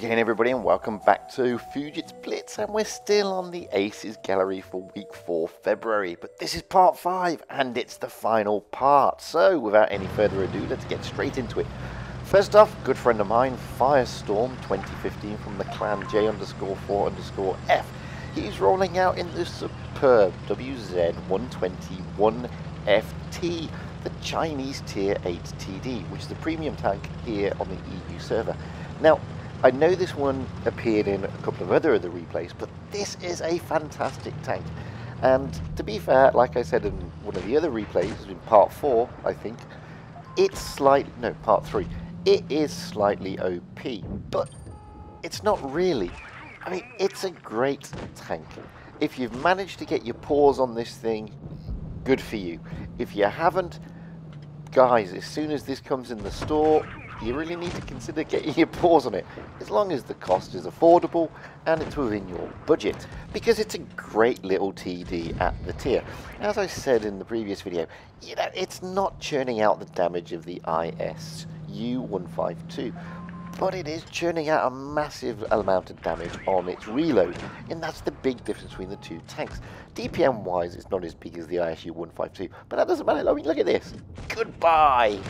again, everybody, and welcome back to Fugit's Blitz, and we're still on the Aces Gallery for week 4 February, but this is part 5, and it's the final part. So, without any further ado, let's get straight into it. First off, good friend of mine, Firestorm 2015 from the clan J_4_F. He's rolling out in the superb WZ-121FT, the Chinese Tier 8 TD, which is the premium tank here on the EU server. Now, I know this one appeared in a couple of the replays, but this is a fantastic tank. And to be fair, like I said in one of the other replays, in part 4, I think, it's part 3, it is slightly OP, but it's not really. I mean, it's a great tank. If you've managed to get your paws on this thing, good for you. If you haven't, guys, as soon as this comes in the store, you really need to consider getting your paws on it, as long as the cost is affordable and it's within your budget, because it's a great little TD at the tier. As I said in the previous video, you know, it's not churning out the damage of the ISU-152, but it is churning out a massive amount of damage on its reload, and that's the big difference between the two tanks. DPM wise, it's not as big as the ISU-152, but that doesn't matter. I mean, look at this. Goodbye.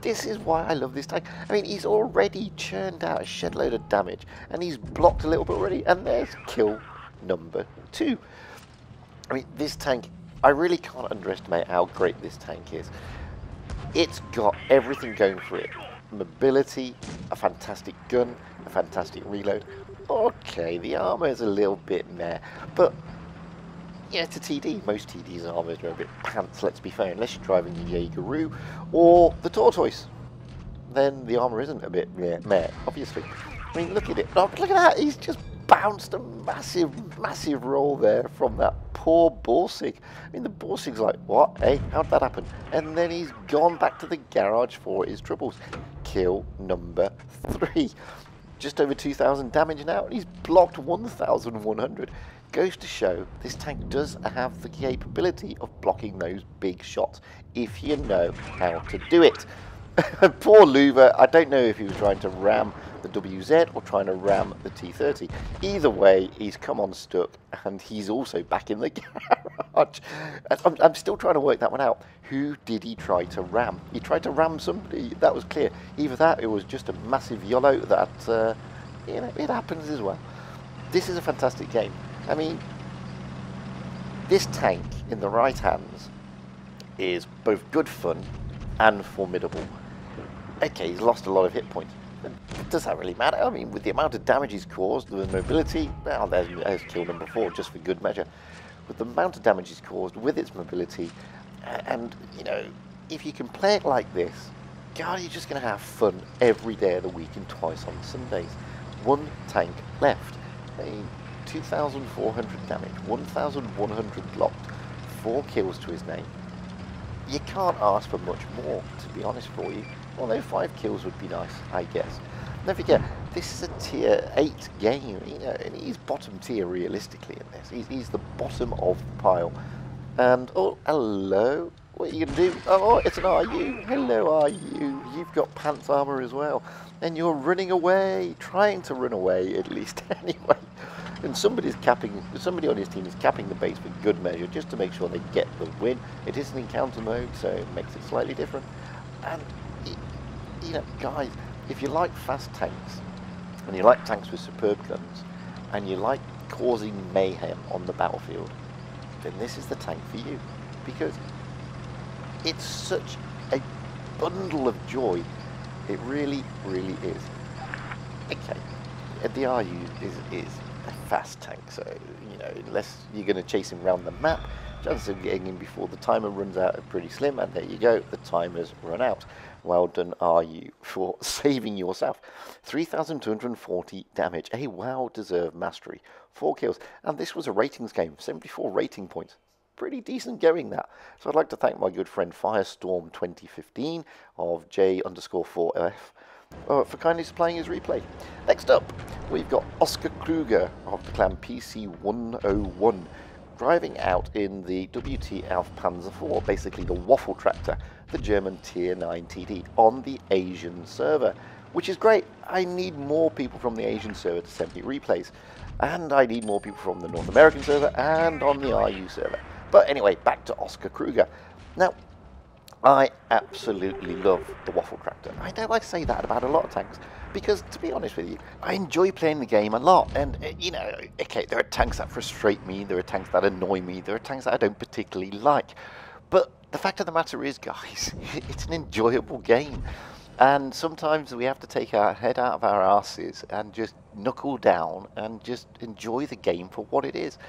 This is why I love this tank. I mean, he's already churned out a shed load of damage, and he's blocked a little bit already, and there's kill number 2. I mean, this tank, I really can't underestimate how great this tank is. It's got everything going for it. Mobility, a fantastic gun, a fantastic reload. Okay, the armor is a little bit meh, but yeah, it's a TD. Most TD's armors are a bit pants, let's be fair, unless you're driving the Jaeger or the Tortoise. Then the armor isn't a bit meh, obviously. I mean, look at it. Oh, look at that. He's just bounced a massive roll there from that poor Borsig. I mean, the Borsig's like, what? Hey, how'd that happen? And then he's gone back to the garage for his troubles. Kill number 3. Just over 2,000 damage now, and he's blocked 1,100. Goes to show this tank does have the capability of blocking those big shots, if you know how to do it. Poor Luva, I don't know if he was trying to ram the WZ or trying to ram the T30. Either way, he's come unstuck, and he's also back in the garage. I'm still trying to work that one out. Who did he try to ram? He tried to ram somebody, that was clear. Either that, it was just a massive YOLO that, you know, it happens as well. This is a fantastic game. I mean, this tank in the right hands is both good fun and formidable. Okay, he's lost a lot of hit points. Does that really matter? I mean, with the amount of damage he's caused, the mobility, well, there's kill number 4, just for good measure. With the amount of damage he's caused, with its mobility, and, you know, if you can play it like this, God, you're just going to have fun every day of the week and twice on Sundays. One tank left. I mean, 2,400 damage, 1,100 blocked, 4 kills to his name. You can't ask for much more, to be honest for you. Although 5 kills would be nice, I guess. Don't forget, this is a tier 8 game, you know, and he's bottom tier realistically in this. He's the bottom of the pile. And, oh, hello. What are you going to do? Oh, it's an RU. Hello, RU. You've got pants armor as well. And you're running away, trying to run away at least anyway. And somebody on his team is capping the base for good measure, just to make sure they get the win. It is an encounter mode, so it makes it slightly different. And, you know, guys, if you like fast tanks, and you like tanks with superb guns, and you like causing mayhem on the battlefield, then this is the tank for you. Because it's such a bundle of joy. It really, really is. Okay, the RU is a fast tank, so, you know, unless you're going to chase him around the map, chances of getting him before the timer runs out are pretty slim, and there you go, the timer's run out. Well done, RU, for saving yourself. 3,240 damage, a well-deserved mastery, 4 kills, and this was a ratings game, 74 rating points. Pretty decent going, that. So I'd like to thank my good friend Firestorm 2015 of J_4_F for kindly supplying his replay. Next up, we've got OskarKruger of the clan PC101 driving out in the WTF Panzer IV, basically the Waffle Tractor, the German Tier 9 TD on the Asian server. which is great. I need more people from the Asian server to send me replays, and I need more people from the North American server and on the RU server. But anyway, back to OskarKruger. Now, I absolutely love the Waffle Tractor. I know I say that about a lot of tanks, because to be honest with you, I enjoy playing the game a lot. And you know, okay, there are tanks that frustrate me, there are tanks that annoy me, there are tanks that I don't particularly like. But the fact of the matter is, guys, it's an enjoyable game. And sometimes we have to take our head out of our asses and just knuckle down and just enjoy the game for what it is.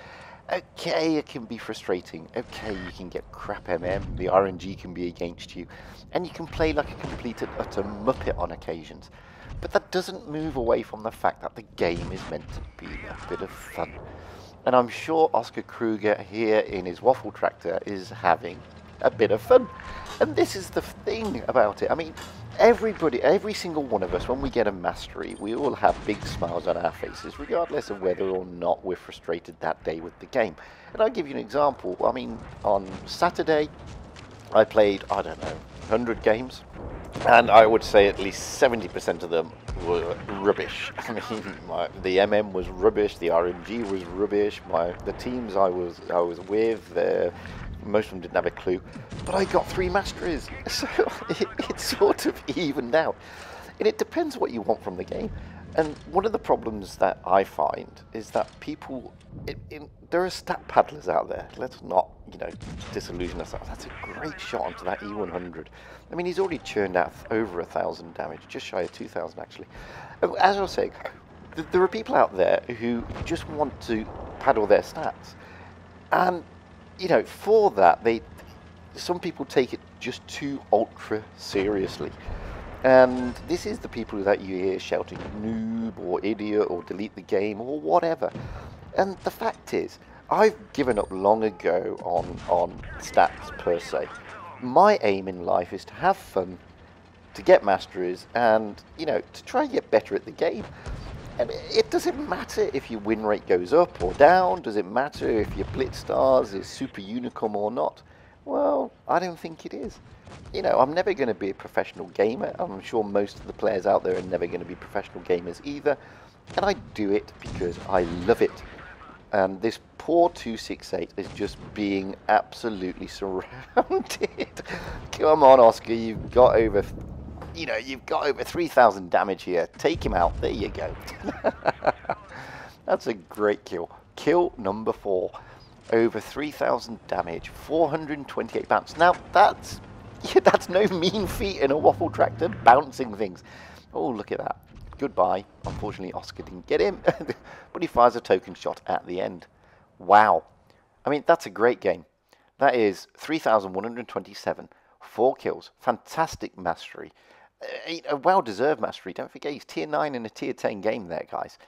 Okay, it can be frustrating. Okay, you can get crap MM, the RNG can be against you, and you can play like a complete and utter muppet on occasions. But that doesn't move away from the fact that the game is meant to be a bit of fun. And I'm sure OskarKruger here in his Waffle Tractor is having a bit of fun. And this is the thing about it. I mean, every single one of us, when we get a mastery, we all have big smiles on our faces, regardless of whether or not we're frustrated that day with the game. And I'll give you an example. I mean, on Saturday, I played, I don't know, 100 games, and I would say at least 70% of them were rubbish. I mean, the MM was rubbish, the RMG was rubbish, the teams I was with, most of them didn't have a clue, but I got 3 masteries, so it's sort of evened out. And it depends what you want from the game. And one of the problems that I find is that people, there are stat paddlers out there. Let's not, you know, disillusion ourselves. That's a great shot onto that E100. I mean, he's already churned out over 1,000 damage, just shy of 2,000 actually. As I was saying, there are people out there who just want to paddle their stats, and you know, for that, some people take it just too ultra seriously. And this is the people that you hear shouting noob or idiot or delete the game or whatever. And the fact is, I've given up long ago on stats per se. My aim in life is to have fun, to get masteries, and, you know, to try and get better at the game. And it doesn't matter if your win rate goes up or down. Does it matter if your Blitz stars is super unicum or not? Well, I don't think it is. You know, I'm never going to be a professional gamer. I'm sure most of the players out there are never going to be professional gamers either. And I do it because I love it. And this poor 268 is just being absolutely surrounded. Come on, Oscar, you've got over 3,000 damage here. Take him out. There you go. That's a great kill. Kill number 4. Over 3,000 damage. 428 bounce. Now, that's no mean feat in a Waffle Tractor, bouncing things. Oh, look at that. Goodbye. Unfortunately, Oscar didn't get him, but he fires a token shot at the end. Wow. I mean, that's a great game. That is 3,127. 4 kills. Fantastic mastery. A well-deserved mastery. Don't forget, he's tier 9 in a tier 10 game there, guys.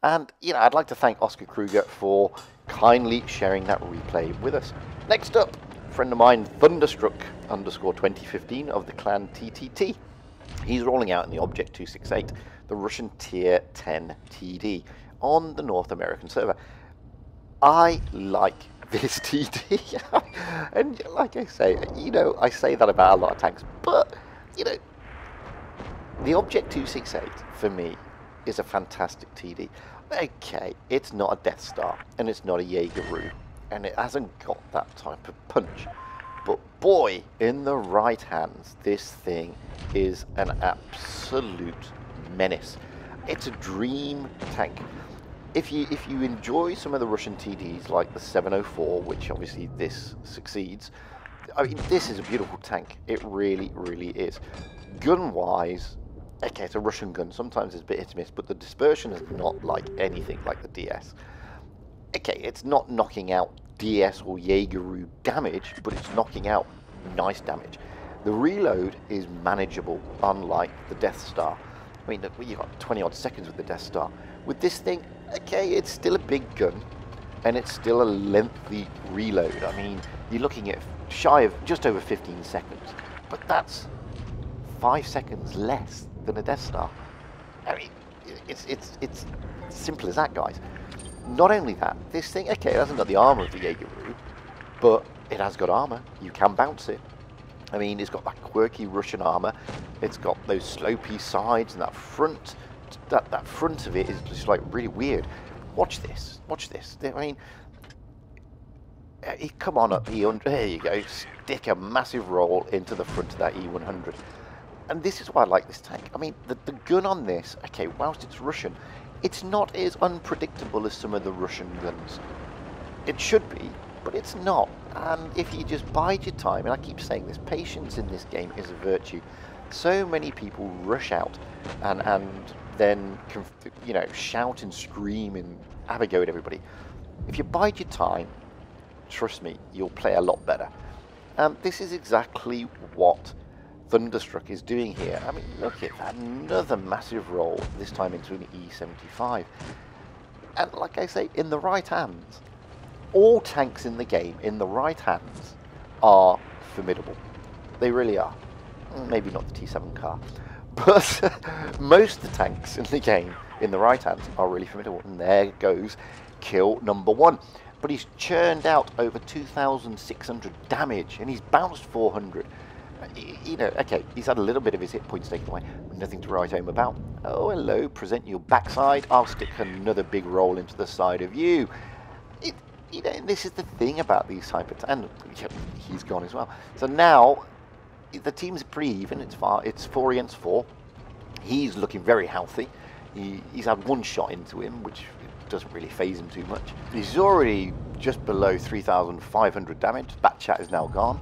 And, you know, I'd like to thank OskarKruger for kindly sharing that replay with us. Next up, a friend of mine, Thunderstruck_2015 of the clan TTT. He's rolling out in the Object 268, the Russian tier 10 TD on the North American server. I like this TD. And like I say, you know, I say that about a lot of tanks, but, you know, the Object 268, for me, is a fantastic TD. Okay, it's not a Death Star, and it's not a Jaeger, and it hasn't got that type of punch. But boy, in the right hands, this thing is an absolute menace. It's a dream tank. If you enjoy some of the Russian TDs, like the 704, which obviously this succeeds, I mean, this is a beautiful tank. It really, really is. Gun-wise, okay, it's a Russian gun. Sometimes it's a bit hit and miss, but the dispersion is not like anything like the DS. Okay, it's not knocking out DS or Jaeger damage, but it's knocking out nice damage. The reload is manageable, unlike the Death Star. I mean, you've got 20 odd seconds with the Death Star. With this thing, okay, it's still a big gun, and it's still a lengthy reload. I mean, you're looking at shy of just over 15 seconds, but that's 5 seconds less than a Death Star. I mean, it's simple as that, guys. Not only that, this thing, okay, it hasn't got the armor of the Jaeger, but it has got armor. You can bounce it. I mean, it's got that quirky Russian armor. It's got those slopey sides, and that front of it is just like really weird. Watch this. Watch this. I mean, come on up, E100. There you go. Stick a massive roll into the front of that E100. And this is why I like this tank. I mean, the gun on this, okay, whilst it's Russian, it's not as unpredictable as some of the Russian guns. It should be, but it's not. And if you just bide your time, and I keep saying this, patience in this game is a virtue. So many people rush out and then, you know, shout and scream and have a go at everybody. If you bide your time, trust me, you'll play a lot better. This is exactly what Thunderstruck is doing here. I mean, look at that, another massive roll, this time into an E75. And like I say, in the right hands, all tanks in the game, in the right hands, are formidable. They really are. Maybe not the T7 car, but most of the tanks in the game, in the right hands, are really formidable. And there goes kill number 1. But he's churned out over 2,600 damage, and he's bounced 400. You know, okay, he's had a little bit of his hit points taken away, but nothing to write home about. Oh, hello, present your backside. I'll stick another big roll into the side of you. You know, this is the thing about these type of and he's gone as well. So now the team's pretty even. It's 4 against 4. He's looking very healthy. He's had one shot into him, which doesn't really phase him too much. He's already just below 3,500 damage. Bat chat is now gone.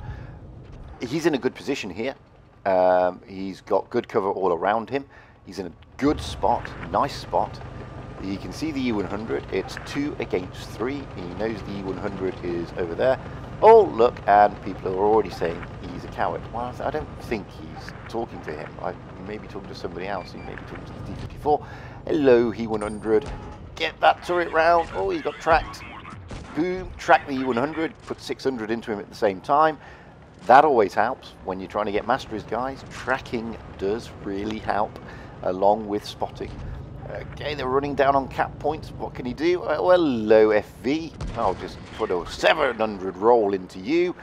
He's in a good position here. He's got good cover all around him. He's in a good spot, nice spot. You can see the E100. It's 2 against 3. He knows the E100 is over there. Oh, look, and people are already saying he's a coward. Well, I don't think he's talking to him. I may be talking to somebody else. He may be talking to the D54. Hello, E100. Get that turret round. Oh, he got tracked. Boom, track the E100. Put 600 into him at the same time. That always helps when you're trying to get masteries, guys. Tracking does really help, along with spotting. Okay, they're running down on cap points. What can he do? Well, hello, FV. I'll just put a 700 roll into you.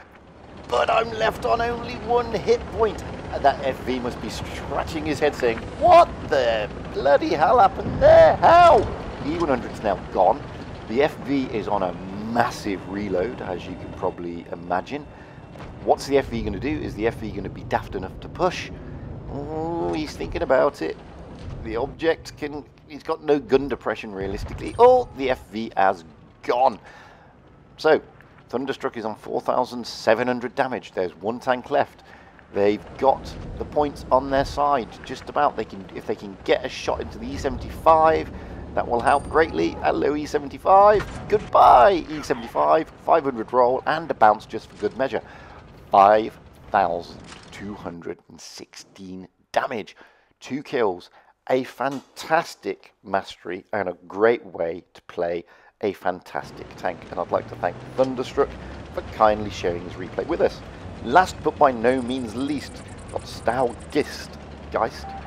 But I'm left on only 1 hit point. That FV must be scratching his head saying, what the bloody hell happened there? How? The E100's now gone. The FV is on a massive reload, as you can probably imagine. What's the FV going to do? Is the FV going to be daft enough to push? Oh, he's thinking about it. The object can... He's got no gun depression, realistically. Oh, the FV has gone. So, Thunderstruck is on 4,700 damage. There's 1 tank left. They've got the points on their side, just about. If they can get a shot into the E75, that will help greatly. Hello, E75. Goodbye, E75. 500 roll and a bounce just for good measure. 5,216 damage. 2 kills. A fantastic mastery and a great way to play a fantastic tank. And I'd like to thank Thunderstruck for kindly sharing his replay with us. Last but by no means least, got Geist.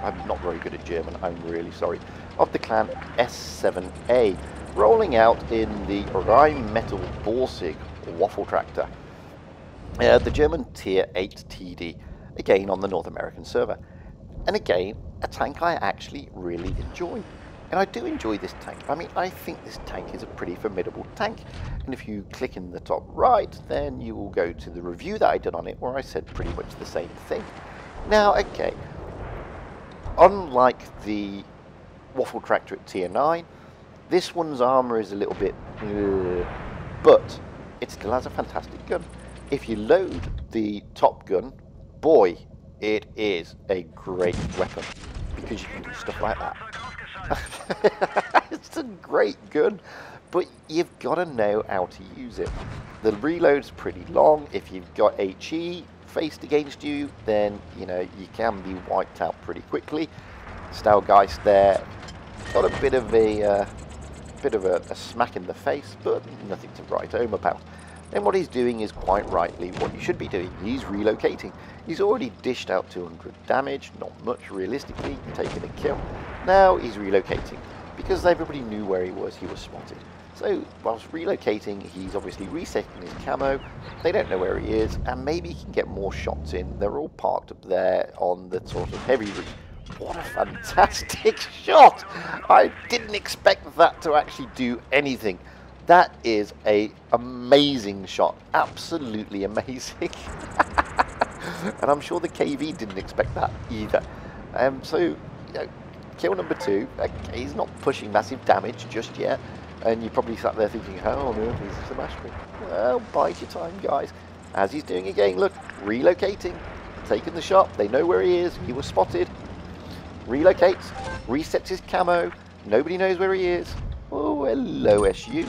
I'm not very good at German, I'm really sorry. Of the clan S7A, rolling out in the rhm-B Waffle Tractor. The German Tier 8 TD, again on the North American server. And again, a tank I actually really enjoy. And I do enjoy this tank. I mean, I think this tank is a pretty formidable tank. And if you click in the top right, then you will go to the review that I did on it, where I said pretty much the same thing. Now, okay, unlike the Waffle Tractor at Tier 9, this one's armor is a little bit... but it still has a fantastic gun. If you load the top gun, boy, it is a great weapon, because you can do stuff like that. It's a great gun, but you've got to know how to use it. The reload's pretty long. If you've got HE faced against you, then you know you can be wiped out pretty quickly. Geist there got a bit of a smack in the face, but nothing to write home about. And what he's doing is quite rightly what you should be doing. He's relocating. He's already dished out 200 damage, not much realistically, taking a kill. Now he's relocating. because everybody knew where he was spotted. So whilst relocating, he's obviously resetting his camo. They don't know where he is, and maybe he can get more shots in. They're all parked up there on the sort of heavy route. What a fantastic shot! I didn't expect that to actually do anything. That is an amazing shot. Absolutely amazing. And I'm sure the KV didn't expect that either. So, you know, kill number 2. He's not pushing massive damage just yet. And you probably sat there thinking, how on earth is smashed me? Well, bide your time, guys. As he's doing again, look, relocating, taking the shot. They know where he is. He was spotted. Relocates, resets his camo. Nobody knows where he is. Oh, hello, SU.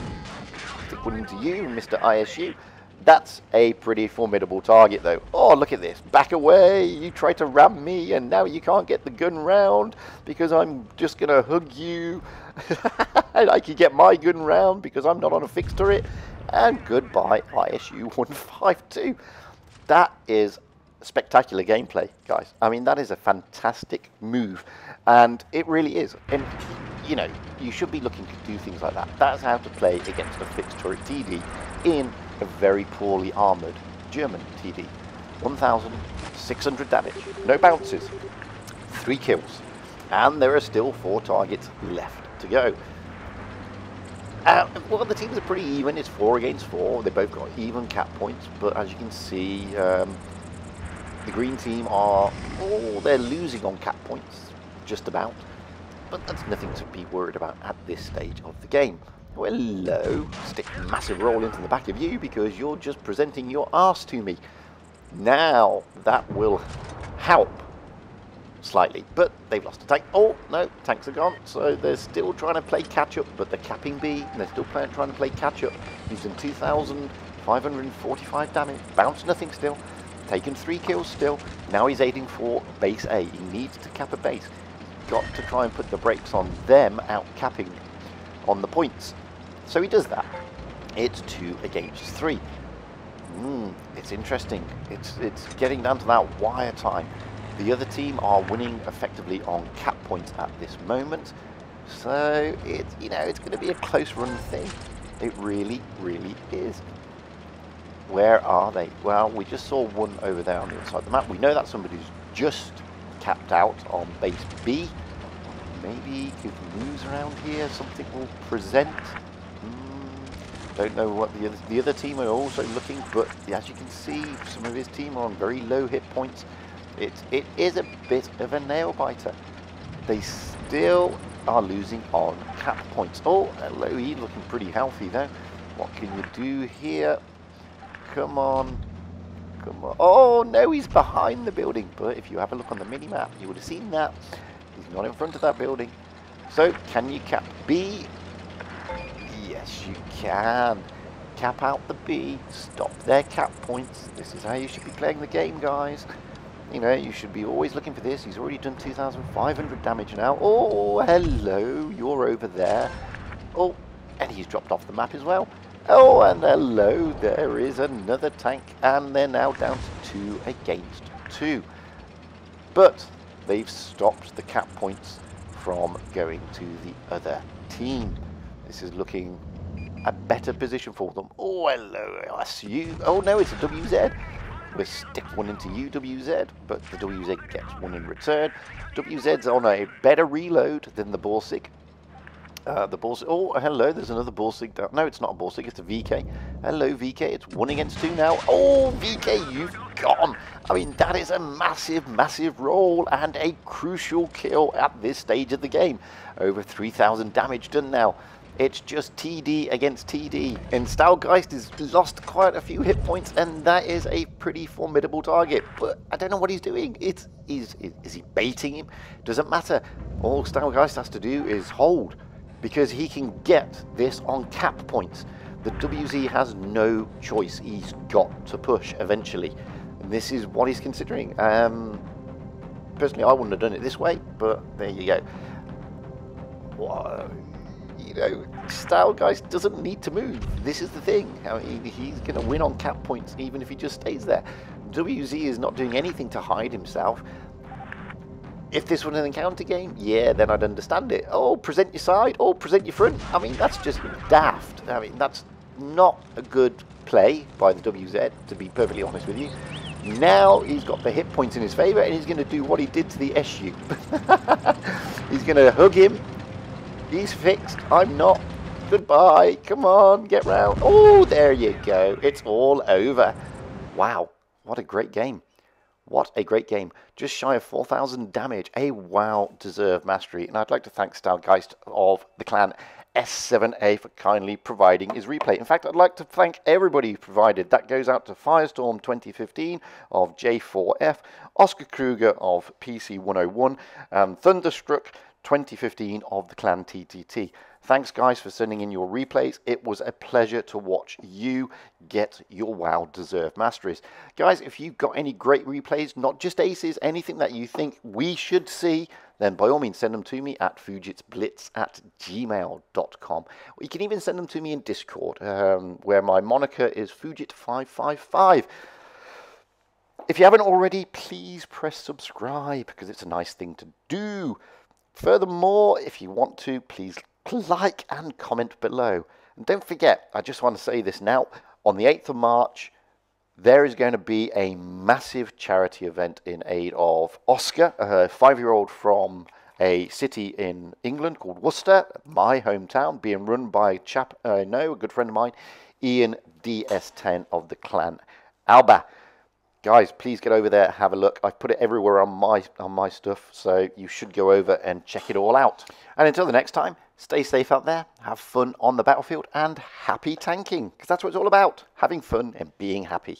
Stick one into you, Mr. ISU. That's a pretty formidable target, though. Oh, look at this. Back away. You try to ram me, and now you can't get the gun round because I'm just going to hug you. I can get my gun round because I'm not on a fixed turret. And goodbye, ISU 152. That is spectacular gameplay, guys. I mean, that is a fantastic move. And it really is. And, you know, you should be looking to do things like that. That's how to play against a fixed turret TD in a very poorly armoured German TD. 1,600 damage. No bounces. 3 kills. And there are still 4 targets left to go. Well, the teams are pretty even. It's 4 against 4. They both got even cap points. But as you can see, the green team are... Oh, they're losing on cap points. Just about. But that's nothing to be worried about at this stage of the game. Oh, hello. Stick a massive roll into the back of you because you're just presenting your arse to me. Now, that will help slightly, but they've lost a tank. Oh, no, tanks are gone, so they're still trying to play catch-up, but they're capping B, and they're still trying to play catch-up. He's done 2,545 damage, bounced nothing still, taken 3 kills still. Now he's aiding for base A. He needs to cap a base. He's got to try and put the brakes on them out capping on the points. So he does that. It's 2 against 3. It's interesting. It's getting down to that wire time. The other team are winning effectively on cap points at this moment. So it's, you know, it's going to be a close run thing. It really, really is. Where are they? Well, we just saw one over there on the other side of the map. We know that somebody's just capped out on base B. Maybe if he moves around here, something will present. Don't know what the other team are also looking, but as you can see, some of his team are on very low hit points. It is a bit of a nail biter. They still are losing on cap points. Oh, hello, he's looking pretty healthy though. What can you do here? Come on. Come on. Oh no, he's behind the building. But if you have a look on the mini-map, you would have seen that. He's not in front of that building. So, can you cap B? Yes, you can. Cap out the B. Stop their cap points. This is how you should be playing the game, guys. You know, you should be always looking for this. He's already done 2,500 damage now. Oh, hello. You're over there. Oh, and he's dropped off the map as well. Oh, and hello. There is another tank. And they're now down to 2 against 2. But they've stopped the cap points from going to the other team. This is looking a better position for them. Oh, hello. SU. Oh, no, it's a WZ. We'll stick one into you, WZ, but the WZ gets one in return. WZ's on a better reload than the Borsig. Oh, hello, there's another Borsig down. No, it's not a Borsig, it's a VK. Hello, VK, it's 1 against 2 now. Oh, VK, you've gone. I mean, that is a massive, massive roll and a crucial kill at this stage of the game. Over 3,000 damage done now. It's just TD against TD. And Geist has lost quite a few hit points, and that is a pretty formidable target. But I don't know what he's doing. Is he baiting him? Doesn't matter. All Geist has to do is hold, because he can get this on cap points. The WZ has no choice. He's got to push eventually. And this is what he's considering. Personally, I wouldn't have done it this way, but there you go. Whoa. You know, Geist doesn't need to move. This is the thing. I mean, he's going to win on cap points even if he just stays there. WZ is not doing anything to hide himself. If this was an encounter game, yeah, then I'd understand it. Oh, present your side, oh, present your front. I mean, that's just daft. I mean, that's not a good play by the WZ, to be perfectly honest with you. Now he's got the hit points in his favour, and he's going to do what he did to the SU. He's going to hug him. He's fixed. I'm not. Goodbye. Come on, get round. Oh, there you go. It's all over. Wow, what a great game. What a great game. Just shy of 4,000 damage. A well-deserved mastery. And I'd like to thank Geist of the clan S7A for kindly providing his replay. In fact, I'd like to thank everybody who provided. That goes out to Firestorm 2015 of J4F, OskarKruger of PC101, and Thunderstruck 2015 of the clan TTT. Thanks, guys, for sending in your replays. It was a pleasure to watch you get your well-deserved masteries. Guys, if you've got any great replays, not just aces, anything that you think we should see, then by all means send them to me at fujitsblitz@gmail.com. Or you can even send them to me in Discord, where my moniker is Fujit555. If you haven't already, please press subscribe, because it's a nice thing to do. Furthermore, if you want to, please like and comment below. And don't forget, I just want to say this now, on the 8th of March, there is going to be a massive charity event in aid of Oscar, a 5-year-old from a city in England called Worcester, my hometown, being run by a chap I know, a good friend of mine, Ian DS10 of the clan Alba. Guys, please get over there, have a look. I've put it everywhere on my stuff, so you should go over and check it all out. And until the next time, stay safe out there, have fun on the battlefield, and happy tanking, because that's what it's all about, having fun and being happy.